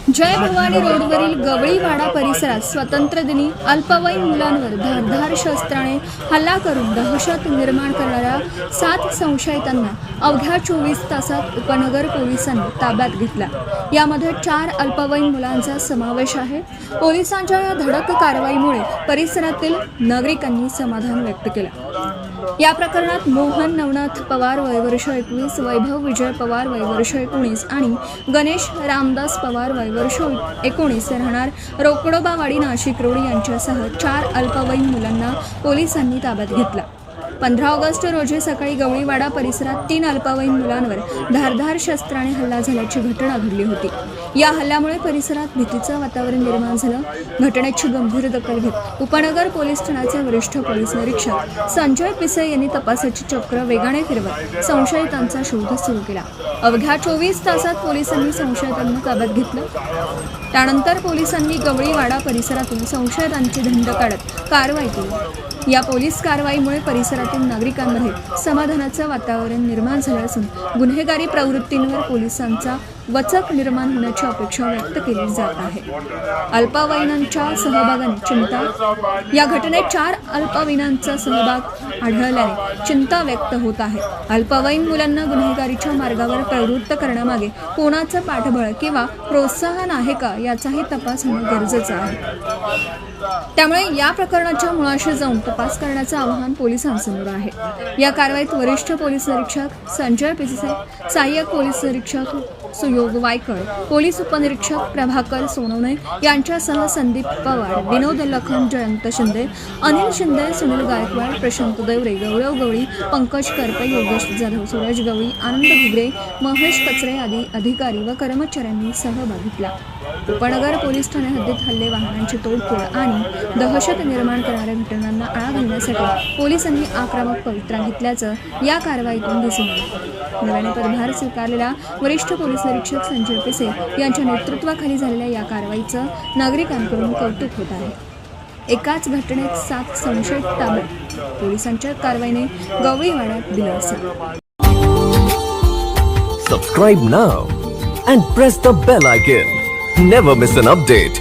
जय भवानी रोडवरील गवळीवाडा परिसरात स्वातंत्र्य दिनी अल्पवयीन मुलांवर धारदार शस्त्राने हल्ला करून दहशत निर्माण करणाऱ्या 7 संशयितांना अवघ्या 24 तासात उपनगर पोलिसांनी ताब्यात घेतला। यामध्ये 4 अल्पवयीन मुलांचा समावेश आहे। पोलिसांच्या या धडक कारवाईमुळे परिसरातील नागरिकांनी समाधान व्यक्त केलं। या प्रकरणात मोहन नवनाथ पवार वय वर्ष 21, वैभव विजय पवार वय वर्ष 19 आणि गणेश रामदास पवार वय वर्ष 19 राहणार रोकडोबावाडी नाशिक रोड यांच्यासह 4 अल्पवयीन मुलांना पोलिसांनी ताब्यात घेतला। 15 ऑगस्ट रोजी सकाळी गवळीवाडा परिसरात 3 अल्पवयीन मुलांवर धारदार शस्त्राने हल्ला झाल्याची घटना घडली होती। या हल्ल्यामुळे परिसरात भीतीचं वातावरण निर्माण झालं। घटनेची गंभीर दखल घेत उपनगर पोलीस ठाण्याचे वरिष्ठ पोलीस निरीक्षक संजय पिसे यांनी तपासाची चक्र वेगाने फिरवत संशयितांचा शोध सुरू केला। अवघ्या 24 तासात पोलिसांनी संशयितांना ताब्यात घेतलं। त्यानंतर पोलिसांनी गवळीवाडा परिसरातून संशयितांची धंड काढत कारवाई केली। या पोलीस कारवाईमुळे परिसरातील नागरिकांमध्ये समाधानाचं वातावरण निर्माण झालं असून गुन्हेगारी प्रवृत्तींवर पोलिसांचा वचक निर्माण होण्याची अपेक्षा व्यक्त केली जात आहे। अल्पवयीनांच्या सहभागाने चिंता या घटनेत 4 अल्पवयीनांचा सहभाग आढळल्याने चिंता व्यक्त होत आहे। अल्पवयीन मुलांना गुन्हेगारीच्या मार्गावर प्रवृत्त करण्यामागे कोणाचं पाठबळ किंवा प्रोत्साहन आहे का याचाही तपास होणं गरजेचं आहे। त्यामुळे या प्रकरणाच्या मुळाशी जाऊन तपास करण्याचं आवाहन पोलिसांसमोर आहे। या कारवाईत वरिष्ठ पोलीस निरीक्षक संजय पिसे, सहाय्यक पोलीस निरीक्षक सुयोग वायकर, पोलीस उपनिरीक्षक प्रभाकर सोनवणे यांच्यासह संदीप पवार, विनोद लखन, जयंत शिंदे, अनिल शिंदे, सुनील गायकवाड, प्रशांत देवरे, गौरव गवळी, पंकज करपे, योगेश जाधव, सूरज गवळी, आनंद घुगरे, महेश कचरे आदी अधिकारी व कर्मचाऱ्यांनी सहभाग घेतला। उपनगर पोलीस ठाणे हद्दीत हल्ले, वाहनांची तोडफोड आणि दहशत निर्माण करणाऱ्या घटनांना आळा घालण्यासाठी पोलिसांनी आक्रमक पवित्रा घेतल्याचं या कारवाईतून दिसून आलं। नव्याने पदभार स्वीकारलेल्या वरिष्ठ पोलीस निरीक्षक संजय पिसे यांच्या नेतृत्वाखाली झालेल्या या कारवाईचं नागरिकांकडून कौतुक होत आहे। एकाच घटनेत 7 संशयित ताब्यात, पोलिसांच्या कारवाईने गवळीवाड्यात दिलासा। Subscribe now and press the bell icon. Never miss an update.